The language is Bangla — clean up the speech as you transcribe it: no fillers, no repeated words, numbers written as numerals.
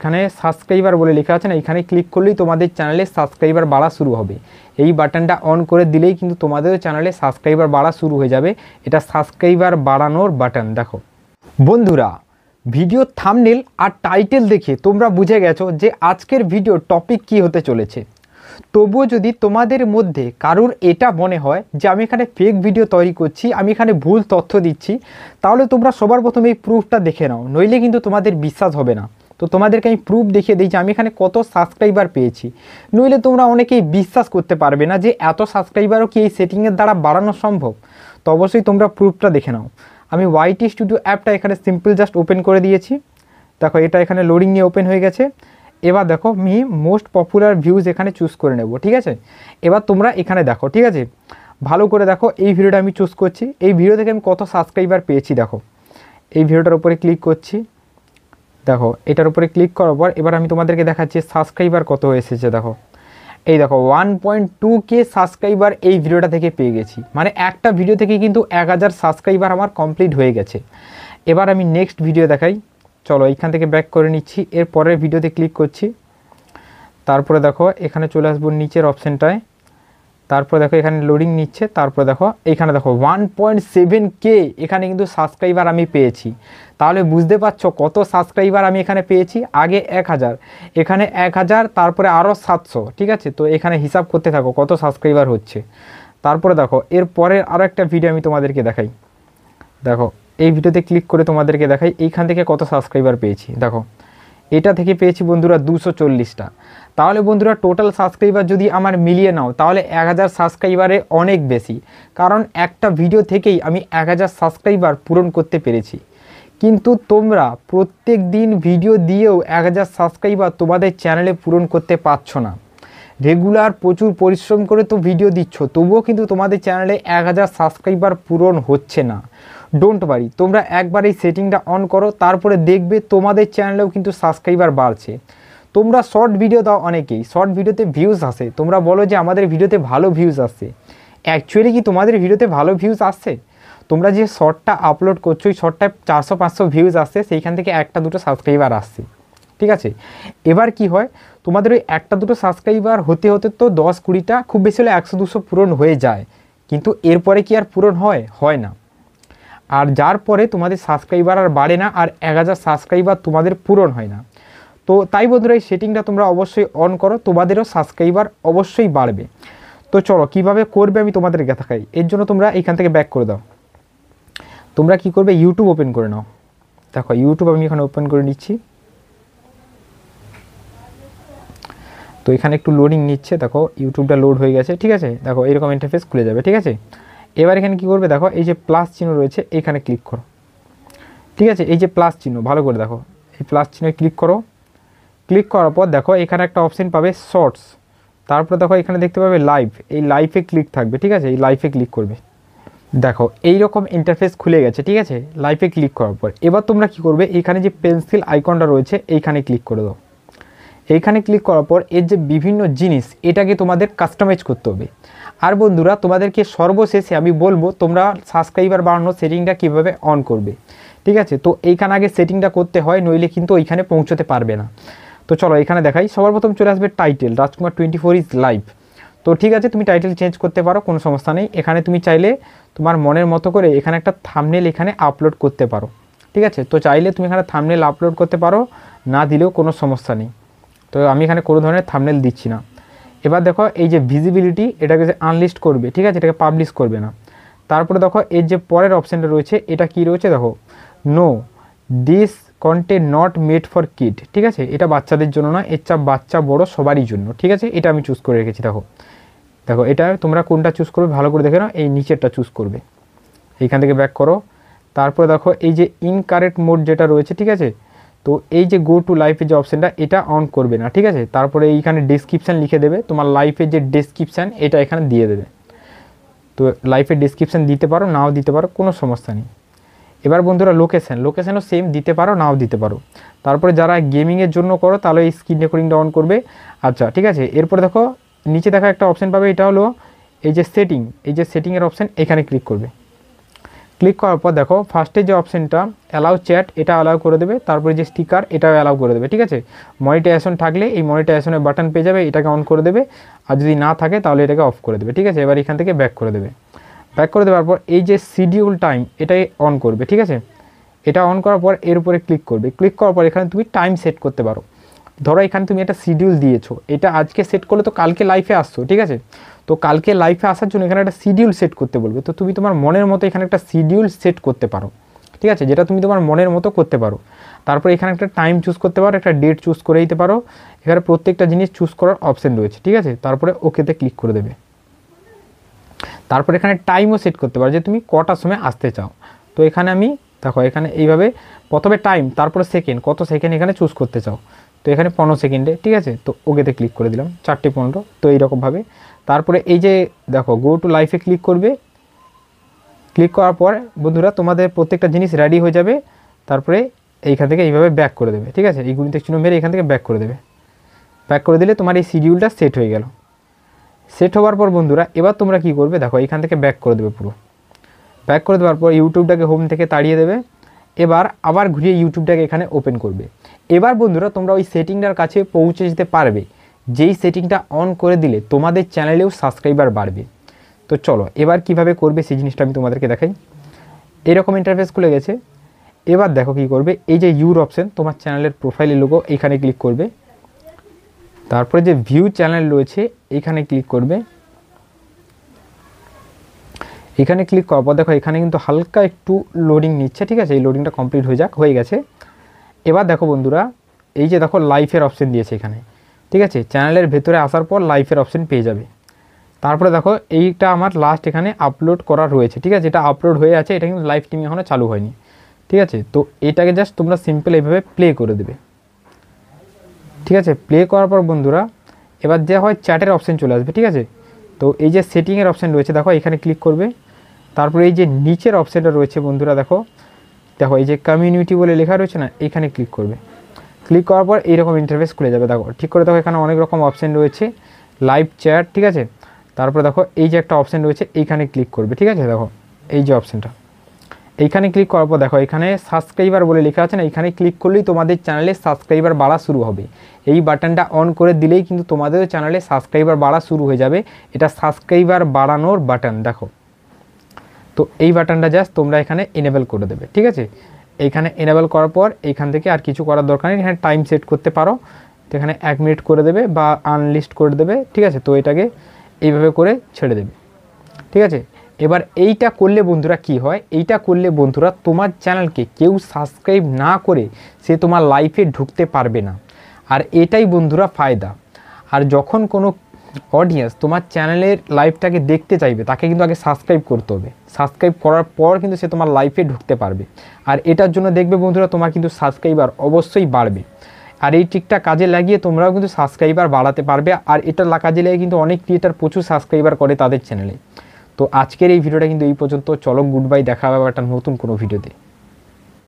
এখানে সাবস্ক্রাইবার বলে লেখা আছে না, এখানে ক্লিক করলেই তোমাদের চ্যানেলে সাবস্ক্রাইবার বাড়া শুরু হবে। এই বাটনটা অন করে দিলেই কিন্তু তোমাদের চ্যানেলে সাবস্ক্রাইবার বাড়া শুরু হয়ে যাবে। এটা সাবস্ক্রাইবার বাড়ানোর বাটন। দেখো বন্ধুরা, ভিডিও থাম্বনেল আর টাইটেল দেখে তোমরা বুঝে গেছো যে আজকের ভিডিও টপিক কি হতে চলেছে। তবুও যদি তোমাদের মধ্যে কারুর এটা মনে হয় যে আমি এখানে ফেক ভিডিও তৈরি করছি, আমি এখানে ভুল তথ্য দিচ্ছি, তাহলে তোমরা সবার প্রথমে এই প্রুফটা দেখে নাও, নইলে কিন্তু তোমাদের বিশ্বাস হবে না। তো তোমাদেরকে আমি প্রুফ দেখিয়ে দিই যে আমি এখানে কত সাবস্ক্রাইবার পেয়েছি, নইলে তোমরা অনেকেই বিশ্বাস করতে পারবে না যে এত সাবস্ক্রাইবারও কি এই সেটিংয়ের দ্বারা বাড়ানো সম্ভব। তো অবশ্যই তোমরা প্রুফটা দেখে নাও। আমি ওয়াইটি স্টুডিও অ্যাপটা এখানে সিম্পল জাস্ট ওপেন করে দিয়েছি। দেখো এটা এখানে লোডিং নিয়ে ওপেন হয়ে গেছে। এবার দেখো আমি মোস্ট পপুলার ভিউজ এখানে চুজ করে নেব, ঠিক আছে। এবার তোমরা এখানে দেখো, ঠিক আছে, ভালো করে দেখো। এই ভিডিওটা আমি চুজ করছি, এই ভিডিও থেকে আমি কত সাবস্ক্রাইবার পেয়েছি দেখো। এই ভিডিওটার উপরে ক্লিক করছি, দেখো এটার উপরে ক্লিক করার পর এবার আমি তোমাদেরকে দেখাচ্ছি সাবস্ক্রাইবার কত এসেছে। দেখো এই দেখো 1.2K সাবস্ক্রাইবার এই ভিডিওটা থেকে পেয়ে গেছি। মানে একটা ভিডিও থেকে কিন্তু 1000 সাবস্ক্রাইবার আমার কমপ্লিট হয়ে গেছে। এবার আমি নেক্সট ভিডিও দেখাই। চলো এইখান থেকে ব্যাক করে নিচ্ছি, এর পরের ভিডিওতে ক্লিক করছি। তারপরে দেখো এখানে চলে আসবো নিচের অপশানটায়। তারপরে দেখো এখানে লোডিং নিচ্ছে। তারপরে দেখো এইখানে দেখো 1.7K এখানে কিন্তু সাবস্ক্রাইবার আমি পেয়েছি। তাহলে বুঝতে পারছো কত সাবস্ক্রাইবার আমি এখানে পেয়েছি। আগে 1000, এখানে 1000, তারপরে আরও 700, ঠিক আছে। তো এখানে হিসাব করতে থাকো কত সাবস্ক্রাইবার হচ্ছে। তারপরে দেখো এর পরের আরও একটা ভিডিও আমি তোমাদেরকে দেখাই। দেখো এই ভিডিওতে ক্লিক করে তোমাদেরকে দেখাই এইখান থেকে কত সাবস্ক্রাইবার পেয়েছি। দেখো এটা থেকে পেয়েছি বন্ধুরা 240টা। তাহলে বন্ধুরা টোটাল সাবস্ক্রাইবার যদি আমার মিলিয়ে নাও তাহলে 1000 সাবস্ক্রাইবারে অনেক বেশি, কারণ একটা ভিডিও থেকেই আমি 1000 সাবস্ক্রাইবার পূরণ করতে পেরেছি। কিন্তু তোমরা প্রত্যেক দিন ভিডিও দিয়েও 1000 সাবস্ক্রাইবার তোমাদের চ্যানেলে পূরণ করতে পারছো না। রেগুলার প্রচুর পরিশ্রম করে তো ভিডিও দিচ্ছ, তবুও কিন্তু তোমাদের চ্যানেলে 1000 সাবস্ক্রাইবার পূরণ হচ্ছে না। ডোন্ট ওয়ারি, তোমরা একবার এই সেটিংটা অন করো, তারপরে দেখবে তোমাদের চ্যানেলেও কিন্তু সাবস্ক্রাইবার বাড়ছে। তোমরা শর্ট ভিডিও দাও, অনেকেই শর্ট ভিডিওতে ভিউজ আসে, তোমরা বলো যে আমাদের ভিডিওতে ভালো ভিউজ আসছে। অ্যাকচুয়ালি কি তোমাদের ভিডিওতে ভালো ভিউজ আসছে? তোমরা যে শর্টটা আপলোড করছো ওই শর্টটায় 400-500 ভিউজ আসছে, সেইখান থেকে একটা দুটো সাবস্ক্রাইবার আসছে, ঠিক আছে। এবার কি হয়, তোমাদের ওই একটা দুটো সাবস্ক্রাইবার হতে হতে তো 10-20টা, খুব বেশি হলে 100-200 পূরণ হয়ে যায়। কিন্তু এরপরে কি আর পূরণ হয় না। আর যার পরে তোমাদের সাবস্ক্রাইবার আর বাড়ে না, আর 1000 সাবস্ক্রাইবার তোমাদের পূরণ হয় না। তো তাই বন্ধুরা এই সেটিংটা তোমরা অবশ্যই অন করো, তোমাদেরও সাবস্ক্রাইবার অবশ্যই বাড়বে। তো চলো কীভাবে করবে আমি তোমাদেরকে দেখাই। এর জন্য তোমরা এইখান থেকে ব্যাক করে দাও। তোমরা কি করবে, ইউটিউব ওপেন করে নাও। দেখো ইউটিউব আমি এখানে ওপেন করে নিচ্ছি। তো এখানে একটু লোডিং নিচ্ছে, দেখো ইউটিউবটা লোড হয়ে গেছে, ঠিক আছে। দেখো এরকম ইন্টারফেস খুলে যাবে, ঠিক আছে। এবার এখানে কি করবে, দেখো এই যে প্লাস চিহ্ন রয়েছে এখানে ক্লিক করো, ঠিক আছে। এই যে প্লাস চিহ্ন, ভালো করে দেখো, এই প্লাস চিহ্নে ক্লিক করো। ক্লিক করার পর দেখো এখানে একটা অপশন পাবে শর্টস, তারপরে দেখো এখানে দেখতে পাবে লাইভ, এই লাইভে ক্লিক থাকবে, ঠিক আছে। এই লাইভে ক্লিক করবে। দেখো এইরকম ইন্টারফেস খুলে গেছে, ঠিক আছে। লাইভে ক্লিক করার পর এবার তোমরা কি করবে, এখানে যে পেন্সিল আইকনটা রয়েছে এইখানে ক্লিক করে দাও। এইখানে ক্লিক করার পর এর যে বিভিন্ন জিনিস এটাকে তোমাদের কাস্টমাইজ করতে হবে। আর বন্ধুরা তোমাদেরকে সর্বশেষে আমি বলবো তোমরা সাবস্ক্রাইবার বাড়ানোর সেটিংটা কীভাবে অন করবে, ঠিক আছে। তো এইখানে আগে সেটিংটা করতে হয়, নইলে কিন্তু ওইখানে পৌঁছতে পারবে না। তো চলো এখানে দেখাই। সবার প্রথম চলে আসবে টাইটেল, রাজকুমার 24 ইজ লাইভ। তো ঠিক আছে, তুমি টাইটেল চেঞ্জ করতে পারো, কোনো সমস্যা নেই। এখানে তুমি চাইলে তোমার মনের মতো করে এখানে একটা থাম্বনেল এখানে আপলোড করতে পারো, ঠিক আছে। তো চাইলে তুমি এখানে থাম্বনেল আপলোড করতে পারো, না দিলেও কোনো সমস্যা নেই। তো আমি এখানে কোনো ধরনের থাম্বনেল দিচ্ছি না। এবার দেখো এই যে ভিজিবিলিটি, এটাকে যে আনলিস্ট করবে, ঠিক আছে, এটাকে পাবলিশ করবে না। তারপরে দেখো এর যে পরের অপশানটা রয়েছে এটা কি রয়েছে, দেখো no this content not made for kid, ঠিক আছে। এটা বাচ্চাদের জন্য না, এর চাপ বাচ্চা বড় সবারই জন্য, ঠিক আছে। এটা আমি চুজ করে রেখেছি। দেখো দেখো এটা তোমরা কোনটা চুজ করবে ভালো করে দেখে নাও, এই নিচেরটা চুজ করবে। এইখান থেকে ব্যাক করো। তারপরে দেখো এই যে ইনকারেক্ট মোড যেটা রয়েছে, ঠিক আছে। তো এই যে গো টু লাইফের যে অপশানটা এটা অন করবে না, ঠিক আছে। তারপরে এইখানে ডেসক্রিপশান লিখে দেবে, তোমার লাইফের যে ডেসক্রিপশান এটা এখানে দিয়ে দেবে। তো লাইফের ডেসক্রিপশান দিতে পারো, নাও দিতে পারো, কোনো সমস্যা নেই। এবার বন্ধুরা লোকেশানও সেম দিতে পারো, নাও দিতে পারো। তারপরে যারা গেমিংয়ের জন্য করো তাহলে এই স্ক্রিন রেকর্ডিংটা অন করবে, আচ্ছা, ঠিক আছে। এরপরে দেখো নিচে দেখা একটা অপশান পাবে, এটা হলো এই যে সেটিং, এই যে সেটিংয়ের অপশান এখানে ক্লিক করবে। ক্লিক করার পর দেখো ফার্স্টে যে অপশানটা অ্যালাউ চ্যাট, এটা অ্যালাউ করে দেবে। তারপরে যে স্টিকার, এটাও অ্যালাউ করে দেবে। ঠিক আছে, মনিটাইজেশন থাকলে এই মনিটাইজেশনের বাটন পেয়ে যাবে, এটাকে অন করে দেবে। আর যদি না থাকে তাহলে এটাকে অফ করে দেবে। ঠিক আছে, এবার এখান থেকে ব্যাক করে দেবে। ব্যাক করে দেওয়ার পর এই যে শিডিউল টাইম, এটাই অন করবে। ঠিক আছে, এটা অন করার পর এর উপরে ক্লিক করবে। ক্লিক করার পর এখানে তুমি টাইম সেট করতে পারো। ধরো এখানে তুমি একটা শিডিউল দিয়েছো, এটা আজকে সেট করলে তো কালকে লাইফে আসছো। ঠিক আছে, তো কালকে লাইফে আসার জন্য এখানে একটা শিডিউল সেট করতে বলবে। তো তুমি তোমার মনের মতো এখানে একটা শিডিউল সেট করতে পারো। ঠিক আছে, যেটা তুমি তোমার মনের মতো করতে পারো। তারপর এখানে একটা টাইম চুজ করতে পারো, একটা ডেট চুজ করে দিতে পারো। এখানে প্রত্যেকটা জিনিস চুজ করার অপশন রয়েছে। ঠিক আছে, তারপরে ওকেতে ক্লিক করে দেবে। তারপর এখানে টাইমও সেট করতে পারো যে তুমি কটার সময় আসতে চাও। তো এখানে আমি দেখো এখানে এইভাবে প্রথমে টাইম, তারপরে সেকেন্ড, কত সেকেন্ড এখানে চুজ করতে চাও। তো এখানে 15 সেকেন্ডে। ঠিক আছে, তো ওকেতে ক্লিক করে দিলাম 4:15। তো এইরকমভাবে তারপরে এই যে দেখো গো টু লাইফে ক্লিক করবে। ক্লিক করার পর বন্ধুরা তোমাদের প্রত্যেকটা জিনিস রেডি হয়ে যাবে। তারপরে এইখান থেকে এইভাবে ব্যাক করে দেবে। ঠিক আছে, এই গুণিতক চিহ্ন মেরে এখান থেকে ব্যাক করে দেবে। ব্যাক করে দিলে তোমার এই শিডিউলটা সেট হয়ে গেল। সেট হওয়ার পর বন্ধুরা এবার তোমরা কি করবে, দেখো এখান থেকে ব্যাক করে দেবে। পুরো ব্যাক করে দেওয়ার পর ইউটিউবটাকে হোম থেকে তাড়িয়ে দেবে। এবার আবার ঘুরিয়ে ইউটিউবটাকে এখানে ওপেন করবে। এবার বন্ধুরা তোমরা ওই সেটিংটার কাছে পৌঁছে যেতে পারবে, যেই সেটিংটা অন করে দিলে তোমাদের চ্যানেলেও সাবস্ক্রাইবার বাড়বে। তো চলো এবার কিভাবে করবে সেই জিনিসটা আমি তোমাদেরকে দেখাই। এরকম ইন্টারফেস খুলে গেছে। এবার দেখো কি করবে, এই যে ইউর অপশন, তোমার চ্যানেলের প্রোফাইলের লোগো, এখানে ক্লিক করবে। তারপরে যে ভিউ চ্যানেল রয়েছে এখানে ক্লিক করবে। এখানে ক্লিক করার পর দেখো এখানে কিন্তু হালকা একটু লোডিং নিচ্ছে। ঠিক আছে, এই লোডিংটা কমপ্লিট হয়ে গেছে। এবার দেখো বন্ধুরা এই যে দেখো লাইফের অপশন দিয়েছে এখানে। ঠিক আছে, চ্যানেলের ভেতরে আসার পর লাইফের অপশন পেয়ে যাবে। তারপরে দেখো এইটা আমার লাস্ট এখানে আপলোড করা রয়েছে। ঠিক আছে, এটা আপলোড হয়ে আছে, এটা কিন্তু লাইভ স্ট্রিমিং এখনও চালু হয়নি। ঠিক আছে, তো এটাকে জাস্ট তোমরা সিম্পল এইভাবে প্লে করে দেবে। ঠিক আছে, প্লে করার পর বন্ধুরা এবার যে হয় চ্যাটের অপশন চলে আসবে। ঠিক আছে, তো এই যে সেটিংয়ের অপশন রয়েছে দেখো এখানে ক্লিক করবে। তারপরে এই যে নিচের অপশানটা রয়েছে বন্ধুরা দেখো এই যে কমিউনিটি বলে লেখা রয়েছে না, এখানে ক্লিক করবে। ক্লিক করার পর এইরকম ইন্টারফেস খুলে যাবে। দেখো ঠিক করে দেখো এখানে অনেক রকম অপশান রয়েছে, লাইভ চ্যাট। ঠিক আছে, তারপরে দেখো এই যে একটা অপশান রয়েছে এইখানে ক্লিক করবে। ঠিক আছে, দেখো এই যে অপশানটা এইখানে ক্লিক করার পর দেখো এখানে সাবস্ক্রাইবার বলে লেখা আছে না, এখানে ক্লিক করলেই তোমাদের চ্যানেলে সাবস্ক্রাইবার বাড়া শুরু হবে। এই বাটনটা অন করে দিলেই কিন্তু তোমাদের চ্যানেলে সাবস্ক্রাইবার বাড়া শুরু হয়ে যাবে। এটা সাবস্ক্রাইবার বাড়ানোর বাটন। দেখো তো এই বাটনটা জাস্ট তোমরা এখানে এনেবল করে দেবে। ঠিক আছে, এইখানে এনেবল করার পর এইখান থেকে আর কিছু করার দরকার নেই, এখানে টাইম সেট করতে পারো। তো এখানে 1 মিনিট করে দেবে বা আনলিস্ট করে দেবে। ঠিক আছে, তো এটাকে এইভাবে করে ছেড়ে দেবে। ঠিক আছে, এবার এইটা করলে বন্ধুরা কি হয়, এইটা করলে বন্ধুরা তোমার চ্যানেলকে কেউ সাবস্ক্রাইব না করে সে তোমার লাইফে ঢুকতে পারবে না। আর এটাই বন্ধুরা ফায়দা। আর যখন কোনো অডিয়েন্স তোমার চ্যানেলের লাইভটাকে দেখতে চাইবে তাকে কিন্তু আগে সাবস্ক্রাইব করতে হবে। সাবস্ক্রাইব করার পর কিন্তু সে তোমার লাইফে ঢুকতে পারবে। আর এটার জন্য দেখবে বন্ধুরা তোমার কিন্তু সাবস্ক্রাইবার অবশ্যই বাড়বে। আর এই ট্রিকটা কাজে লাগিয়ে তোমরাও কিন্তু সাবস্ক্রাইবার বাড়াতে পারবে। আর এটা কাজে লাগিয়ে কিন্তু অনেক ক্রিয়েটার প্রচুর সাবস্ক্রাইবার করে তাদের চ্যানেলে। তো আজকের এই ভিডিওটা কিন্তু এই পর্যন্ত। চলো গুড বাই, দেখা হবে একটা নতুন কোনো ভিডিওতে।